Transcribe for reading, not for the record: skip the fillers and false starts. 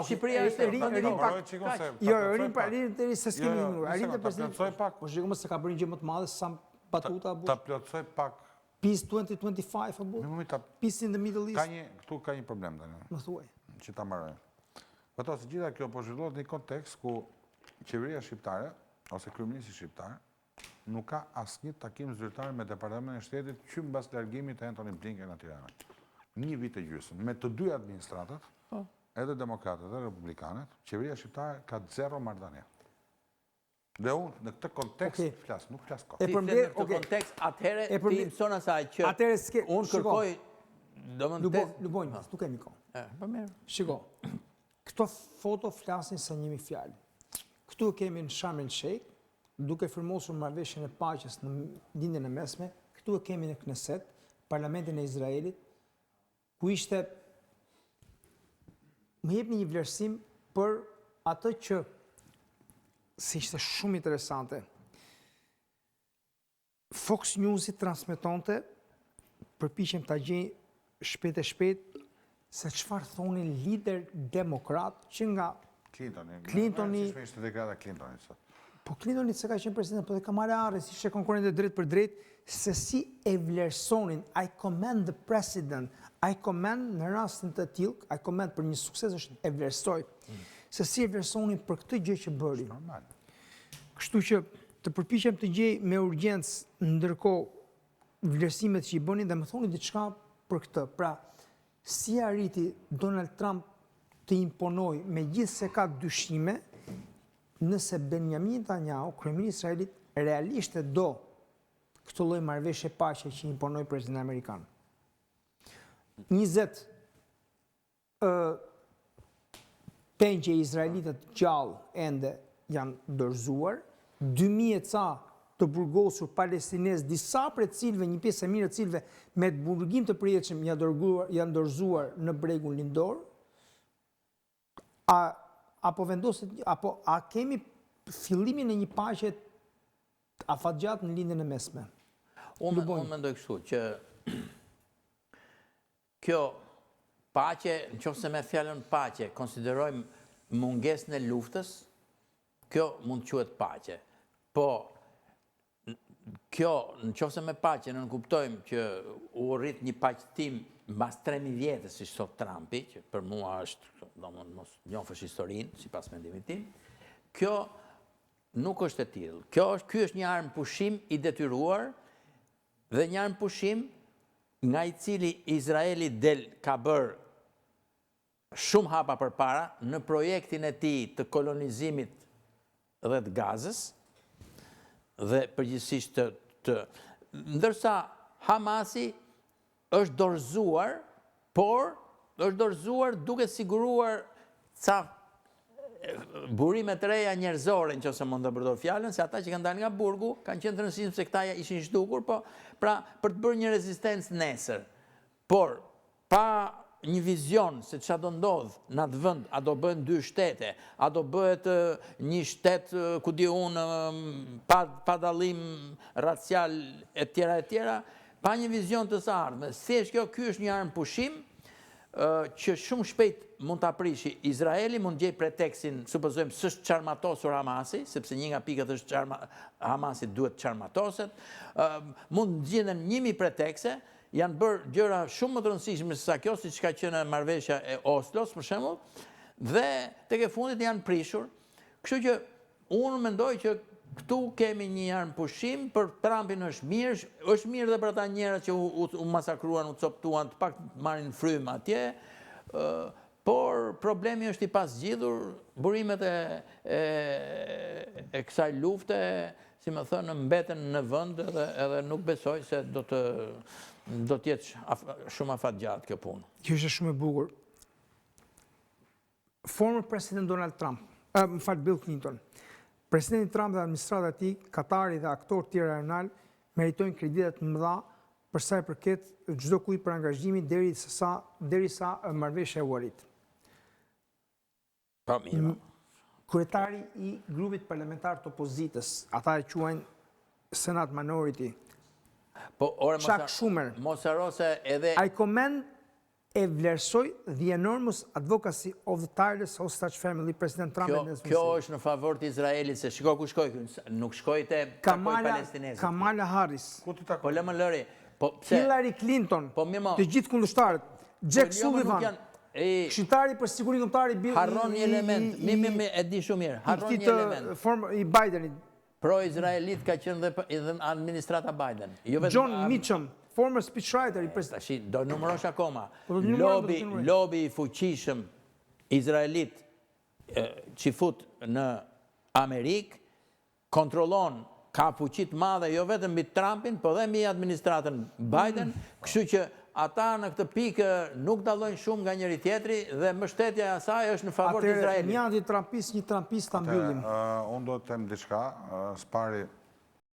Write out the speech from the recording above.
Shqipëria është se s'kemi një arrin të presidenti. Po shikoj se ka bërë një gjë më të madhe sa batuta apo. Ta plotësoj pak. Peace 2025 apo. Peace in the Middle East. Këtu ka një problem tani. Më thuaj. Që ta mbaroj. Ato se gjitha kjo po zhvillohet në një kontekst ku qeveria shqiptare ose kryeministri shqiptar nuk ka asnjë takim zyrtar me Departamentin e Shtetit që mbas largimit të Antony Blinken në Tiranë. Një vit e gjysmë me të dy administratat, edhe demokratët dhe republikanët, qeveria shqiptare ka zero marrëdhënie. Dhe unë në këtë kontekst flas, nuk flas kot. Ti flet në këtë kontekst, atëherë ti mëson asaj që unë kërkoj Lubonjë, nuk kemi kohë. Po mirë. Shiko. Këto foto flasin sa njëmi fjalë. Këtu kemi në Sharm el Sheikh, duke firmosur marrëveshjen e paqes në lindjen e mesme, këtu e kemi në Knesset, parlamentin e Izraelit, ku ishte më jepni një vlerësim për atë që si ishte shumë interesante. Fox News i transmetonte, përpiqem ta gjej shpejt e shpejt se çfarë thonin lider demokrat që nga Clintoni. Po Clintoni se ka qenë president, po dhe Kamala Harris ishte konkurrente drejt për drejt, se si e vlerësonin, I commend the president, I commend në rastin të tillë, I commend për një sukses është e vlerësoj, se si e vlerësonin për këtë gjë që bëri. Kështu që të përpiqem të gjej me urgjencë ndërkohë vlerësimet që i bënin dhe më thoni diçka për këtë. Pra, si arriti Donald Trump të imponoj me gjithë se ka dyshime, nëse Benjamin Netanyahu, kryeministri i Izraelit, realisht e do këtë lloj marrëveshje paqe që imponoi presidenti amerikan. 20 pengje izraelitët gjallë ende janë dorëzuar, 2000 ca të burgosur palestinez, disa prej cilëve, një pjesë e mirë e cilëve me burgim të përjetshëm janë dorëzuar në bregun lindor. A kemi fillimin e një paqe afatgjat në lindjen e mesme? Unë mendoj kështu që kjo paqe, nëse me fjalën paqe konsiderojmë mungesën e luftës, kjo mund të quhet paqe. Po kjo, nëse me paqe ne kuptojmë që u rrit një paqëtim mbas 3000 vjetësh, siç thot Trumpi, që për mua është, domethënë mos njohësh historinë, sipas mendimit tim, kjo nuk është e tillë. Ky është një armë pushim i detyruar dhe një armë pushim nga i cili Izraeli ka bërë shumë hapa përpara në projektin e tij të kolonizimit dhe të Gazës dhe përgjithsisht ndërsa Hamasi është dorëzuar, por është dorëzuar duke siguruar ca burime të reja njerëzore, nëse mund të përdor fjalën, se ata që kanë dalë nga burgu kanë qenë të rëndësishëm se këta ishin zhdukur, po pra për të bërë një rezistencë nesër. Por pa një vizion se çfarë do ndodh në atë vend, a do bëhen dy shtete, a do bëhet një shtet ku di unë pa dallim racial e tjera, pa një vizion të së ardhmes. Thjesht ky është një armë pushim që shumë shpejt mund të aprishi Izraeli, mund gjej pretekstin, supozojmë, s'është çarmatosur Hamasi, sepse një nga pikët është Hamasi duhet çarmatoset, mund gjenden 1000 pretekse, janë bërë gjëra shumë më të rëndësishme se sa kjo, siç ka qenë marrëveshja e Oslos, për shembull, dhe tek e fundit janë prishur. Kështu që unë mendoj që këtu kemi një armë pushim, për Trumpin është mirë dhe për ata njerëz që u masakruan, u coptuan, të pak marrin frymë atje, por problemi është i pasgjidhur, burimet e kësaj lufte, si më thënë, mbeten në vend edhe nuk besoj se do të jetë shumë afatgjatë kjo punë. Kjo është shumë e bukur. Former President Donald Trump, Bill Clinton, Presidenti Trump dhe administrata e tij, Katari dhe aktorë tjerë rajonal meritojnë kreditet më dha për sa i përket çdo kujt për angazhimin derisa marrëveshja u arrit. Po mirë. Kryetari i grupit parlamentar të opozitës, ata e quajnë Senate Minority, Po, Chuck Schumer. Mos haro se edhe I commend e vlerësoj the enormous advocacy of the tireless hostage family, President Trump and his Kjo është në favor të Izraelit, se shiko ku shkoj, nuk shkoj te takoj palestinezët. Kamala Harris, Po le më lëri, po pse? Hillary Clinton, Po mirë, të gjithë kundërshtarët, Jack jo, më nuk Sullivan, janë- këshilltari për sigurinë kombëtare Harron një element, mi e di shumë mirë, harron një element. I Bidenit, Pro-Izraelit ka qenë dhe administrata Biden. Jo vetëm John Mitchum, former speechwriter i president. Tashi, do numërosh akoma. Po, do numëroj. Lobi i fuqishëm Izraelit që fut në Amerikë kontrollon, ka fuqi të madhe jo vetëm mbi Trumpin, po dhe mbi administratën Biden, kështu që ata në këtë pikë nuk dallojnë shumë nga njëri tjetri dhe mbështetja e saj është në favor të Izraelit. Një anti-trumpist, një trumpist ta mbyllim. Unë do të them diçka, s'pari